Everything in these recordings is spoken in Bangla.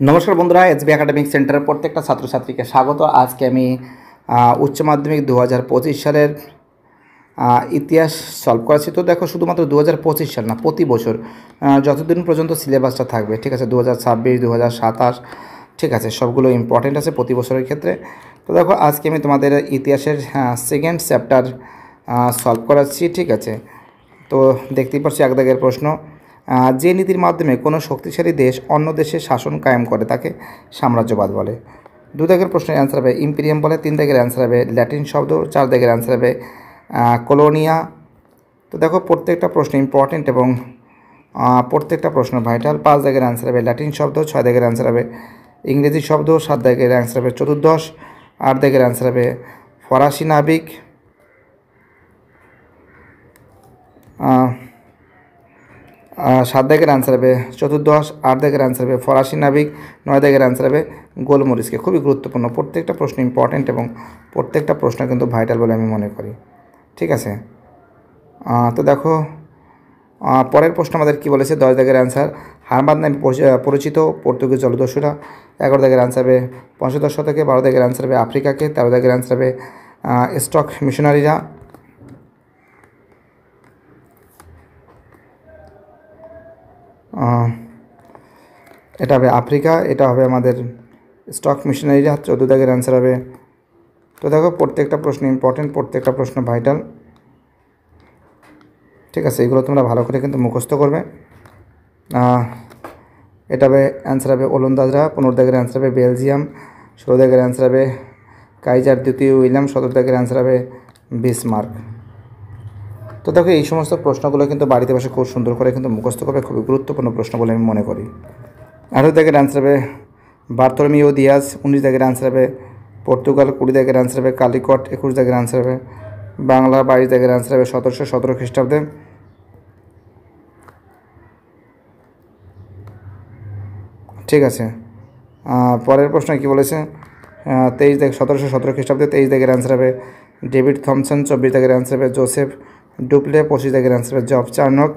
নমস্কার বন্ধুরা, এসবি একাডেমিক সেন্টারের প্রত্যেকটা ছাত্রছাত্রীকে স্বাগত। আজকে আমি উচ্চ মাধ্যমিক 2025 সালের ইতিহাস সলভ করাচ্ছি। তো দেখো, শুধুমাত্র 2025 সাল না, প্রতি বছর যতদিন পর্যন্ত সিলেবাসটা থাকবে, ঠিক আছে, 2026, 2027, ঠিক আছে, সবগুলো ইম্পর্টেন্ট আছে প্রতি বছরের ক্ষেত্রে। তো দেখো, আজকে আমি তোমাদের ইতিহাসের সেকেন্ড চ্যাপ্টার সলভ করাচ্ছি, ঠিক আছে। তো দেখতেই পাচ্ছি এক দাগের প্রশ্ন, যে নীতির মাধ্যমে কোনো শক্তিশালী দেশ অন্য দেশের শাসন কায়েম করে তাকে সাম্রাজ্যবাদ বলে। 2 দাগের প্রশ্নের অ্যান্সার হবে ইম্পিরিয়াম বলে। 3 দাগের অ্যান্সার হবে ল্যাটিন শব্দ। 4 দাগের অ্যান্সার হবে কলোনিয়া। তো দেখো, প্রত্যেকটা প্রশ্ন ইম্পর্টেন্ট এবং প্রত্যেকটা প্রশ্ন ভাইটাল। 5 দাগের অ্যান্সার হবে ল্যাটিন শব্দ। 6 দাগের অ্যান্সার হবে ইংরেজি শব্দ। 7 দাগের অ্যান্সার হবে চতুর্দশ। 8 দাগের অ্যান্সার হবে ফরাসি নাবিক। 7 দাগের অ্যান্সার হবে চতুর্দশ। 8 দাগের অ্যান্সার হবে ফরাসি নাবিক। 9 দাগের অ্যান্সার হবে গোলমরিচকে। খুবই গুরুত্বপূর্ণ, প্রত্যেকটা প্রশ্ন ইম্পর্টেন্ট এবং প্রত্যেকটা প্রশ্ন কিন্তু ভাইটাল বলে আমি মনে করি, ঠিক আছে। তো দেখো, পরের প্রশ্ন আমাদের কী বলেছে। 10 দাগের অ্যান্সার হারবাদ নামে পরিচিত পর্তুগিজ জলদস্যুরা। 11 দাগের অ্যান্সার হবে পঞ্চদশ শতকে। 12 দাগের অ্যান্সার হবে আফ্রিকাকে। 13 দাগের অ্যান্সার হবে স্টক মিশনারিরা। এটা হবে আফ্রিকা, এটা হবে আমাদের স্টক মিশনারিরা। 14 দাগের অ্যান্সার হবে। তো দেখো, প্রত্যেকটা প্রশ্ন ইম্পর্টেন্ট, প্রত্যেকটা প্রশ্ন ভাইটাল, ঠিক আছে। এগুলো তোমরা ভালো করে কিন্তু মুখস্থ করবে। এটা হবে অ্যান্সার হবে ওলন্দাজরা। 15 দাগের অ্যান্সার হবে বেলজিয়াম। 16 দাগের অ্যান্সার হবে কাইজার দ্বিতীয় উইলিয়াম। 17 দাগের অ্যান্সার হবে বিসমার্ক। তো দেখো, এই সমস্ত প্রশ্নগুলো কিন্তু বাড়িতে বসে খুব সুন্দর করে কিন্তু মুখস্থ করবে, খুবই গুরুত্বপূর্ণ প্রশ্ন বলে আমি মনে করি। 18 দাগের অ্যান্সার হবে বার্থোলোমিও দিয়াজ। 19 দাগের অ্যান্সার হবে পর্তুগাল। 20 দাগের অ্যান্সার হবে কালিকট। 21 দাগের অ্যান্সার হবে বাংলা। 22 দাগের অ্যান্সার হবে 1717 খ্রিস্টাব্দে। ঠিক আছে। পরের প্রশ্ন কী বলেছে। 23 দাগ 1717 খ্রিস্টাব্দে। 23 দাগের অ্যান্সার হবে ডেভিড থমসন। 24 দাগের অ্যান্সার হবে জোসেফ ডুপ্লে। 25 দাগের অ্যান্সার হবে জব চার্নক।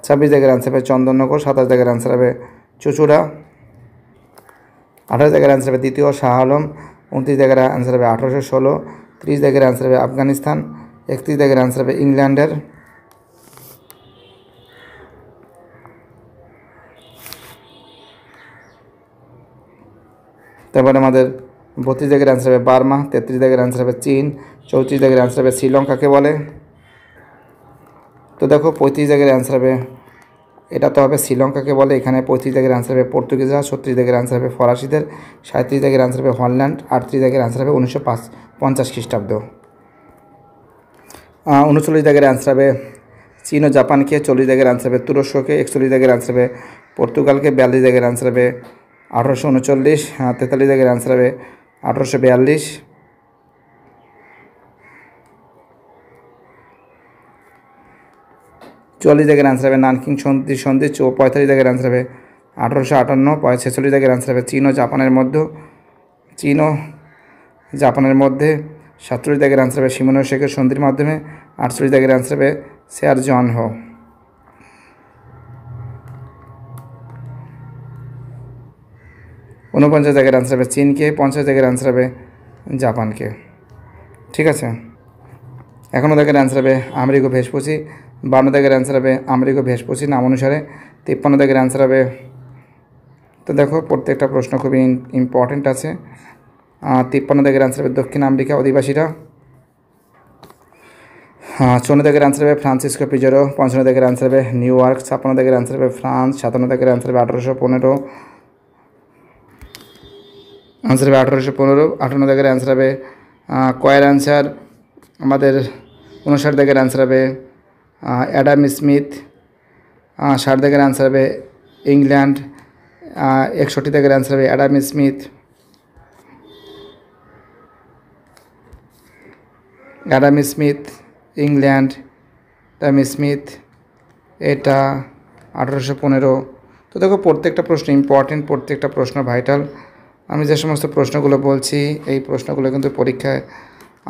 26 দাগের অ্যান্সার হবে চন্দননগর। 27 দাগের অ্যান্সার হবে চুচুড়া। 28 দাগের অ্যান্সার হবে দ্বিতীয় শাহ আলম। 29 দাগের অ্যান্সার হবে 1816। 30 দাগের অ্যান্সার হবে আফগানিস্তান। 31 দাগের অ্যান্সার হবে ইংল্যান্ডের। তারপরে আমাদের 32 দাগের অ্যান্সার হবে বার্মা। 33 দাগের অ্যান্সার হবে চীন। 34 দাগের অ্যান্সার হবে শ্রীলঙ্কাকে বলে। তো দেখো, 35 দাগের অ্যান্সার হবে, এটা তো হবে শ্রীলঙ্কাকে বলে। এখানে 35 দাগের অ্যান্সার হবে পর্তুগিজরা। 36 দাগের অ্যান্সার হবে ফরাসিদের। 37 দাগের অ্যান্সার হবে হল্যান্ড। 38 দাগের অ্যান্সার হবে 1950 খ্রিস্টাব্দ। 39 দাগের অ্যান্সার হবে চীন ও জাপানকে। 40 দাগের অ্যান্সার হবে তুরস্ককে। 41 দাগের অ্যান্সার হবে পর্তুগালকে। 42 দাগের অ্যান্সার হবে 1839। 43 দাগের অ্যান্সার হবে 1842। 44 দাগের অ্যান্সার হবে নানকিং সন্ধি। 45 দাগের অ্যান্সার হবে 1858। 46 দাগের অ্যান্সার হবে চীন ও জাপানের মধ্যে। 47 দাগের অ্যান্সার হবে শিমোনোসেকের সন্ধির মাধ্যমে। 48 দাগের অ্যান্সার হবে শেয়ার জন হো। 49 দাগের অ্যান্সার হবে চীনকে। 50 দাগের অ্যান্সার হবে জাপানকে, ঠিক আছে। 51 দাগের অ্যান্সার হবে আমেরিকো ভেসপুসি। 52 দাগের অ্যান্সার হবে আমেরিকো ভেসপুসি নাম অনুসারে। 53 দাগের অ্যান্সার হবে। তো দেখো, প্রত্যেকটা প্রশ্ন খুবই ইম্পর্টেন্ট আছে। 53 দাগের অ্যান্সার হবে দক্ষিণ আমেরিকা অধিবাসীরা। 54 দাগের অ্যান্সার হবে ফ্রান্সিসকো পিজারো। 55 দাগের অ্যান্সার হবে নিউ ইয়র্ক। 56 দাগের অ্যান্সার হবে ফ্রান্স। 57 দাগের অ্যান্সার হবে 1815। আনসার হবে 1815। 58 দাগের অ্যান্সার হবে কয়ের অ্যান্সার আমাদের। 59 দাগের অ্যান্সার হবে অ্যাডাম স্মিথ। 60 দাগের অ্যান্সার হবে ইংল্যান্ড। 61 দাগের অ্যান্সার হবে Adam Smith. England Adam Smith, এটা 1815। তো দেখো, প্রত্যেকটা প্রশ্ন ইম্পর্টেন্ট, প্রত্যেকটা প্রশ্ন ভাইটাল। আমি যে সমস্ত প্রশ্নগুলো বলছি এই প্রশ্নগুলো কিন্তু পরীক্ষায়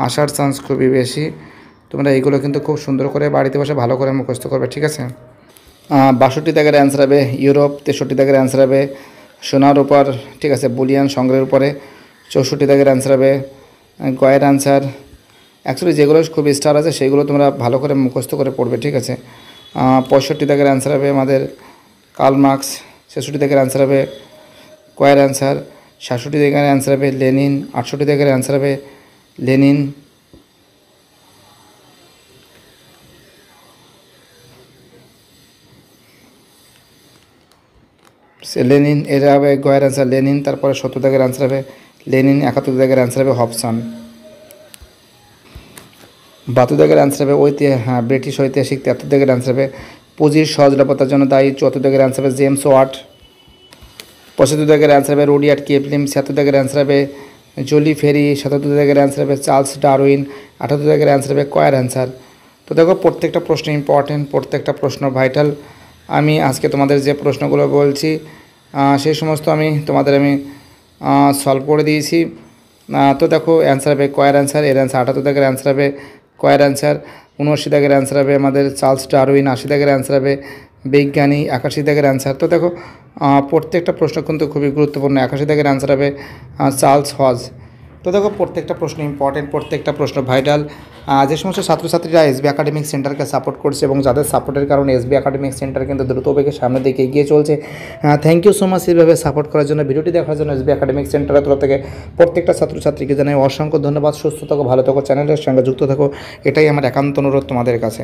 আসার চান্স খুবই বেশি। তোমরা এইগুলো কিন্তু খুব সুন্দর করে বাড়িতে বসে ভালো করে মুখস্থ করবে, ঠিক আছে। 62 দাগের অ্যান্সার হবে ইউরোপ। 63 দাগের অ্যান্সার হবে সোনার উপর, ঠিক আছে, বুলিয়ান সংগ্রহের উপরে। 64 দাগের অ্যান্সার হবে গয়ের অ্যান্সার। অ্যাকচুয়ালি যেগুলো খুব স্টার আছে সেইগুলো তোমরা ভালো করে মুখস্থ করে পড়বে, ঠিক আছে। 65 দাগের অ্যান্সার হবে আমাদের কার্ল মার্কস। 66 দাগের অ্যান্সার হবে কয়ের অ্যান্সার। 67 দাগের অ্যান্সার হবে লেনিন। 68 দাগের অ্যান্সার হবে লেনিন। লেনিন, এর হবে গয়ের অ্যান্সার লেনিন। তারপরে 70 দাগের অ্যান্সার হবে লেনিন। 71 দাগের অ্যান্সার হবে হবসন। 72 দাগের অ্যান্সার হবে ব্রিটিশ ঐতিহাসিক। 73 দাগের অ্যান্সার হবে পুঁজির সহজলভ্যতার জন্য দায়ী। 74 দাগের অ্যান্সার হবে জেমস ওয়াট। 75 দাগের অ্যান্সার হবে রুডিয়ার্ড কিপলিং। 76 দাগের অ্যান্সার হবে জুলি ফেরি। 77 দাগের অ্যান্সার হবে চার্লস ডারউইন। 78 দাগের অ্যান্সার হবে কয়ার অ্যান্সার। তো দেখো প্রত্যেকটা প্রশ্ন ইম্পর্টেন্ট, প্রত্যেকটা প্রশ্ন ভাইটাল। আমি আজকে তোমাদের যে প্রশ্নগুলো বলছি সেই সমস্ত আমি সলভ করে দিয়েছি। তো দেখো অ্যান্সার হবে কয়ার অ্যান্সার। এর অ্যান্সার 78 দাগের অ্যান্সার হবে কয়ার অ্যান্সার। 79 দাগের অ্যান্সার হবে আমাদের চার্লস ডারউইন। 80 দাগের অ্যান্সার হবে বিজ্ঞানী। 81 দাগের অ্যান্সার। তো দেখো প্রত্যেকটা প্রশ্ন কিন্তু খুবই গুরুত্বপূর্ণ। 81 দাগের অ্যান্সার হবে চার্লস হজ। তো দেখো প্রত্যেকটা প্রশ্ন ইম্পর্টেন্ট, প্রত্যেকটা প্রশ্ন ভাইটাল। যে সমস্ত ছাত্রছাত্রীরা এসবি একাডেমিক সেন্টারকে সাপোর্ট করছে এবং যাদের সাপোর্টের কারণে এসবি একাডেমিক সেন্টার কিন্তু দ্রুত বেগে সামনের দিকে এগিয়ে চলছে, থ্যাংক ইউ সো মাচ এইভাবে সাপোর্ট করার জন্য, ভিডিওটি দেখার জন্য। এসবি একাডেমিক সেন্টারের তরফ থেকে প্রত্যেকটা ছাত্রছাত্রীকে জানাই অসংখ্য ধন্যবাদ। সুস্থ থাকো, ভালো থাকো, চ্যানেলের সঙ্গে যুক্ত থাকো, এটাই আমার একান্ত অনুরোধ তোমাদের কাছে।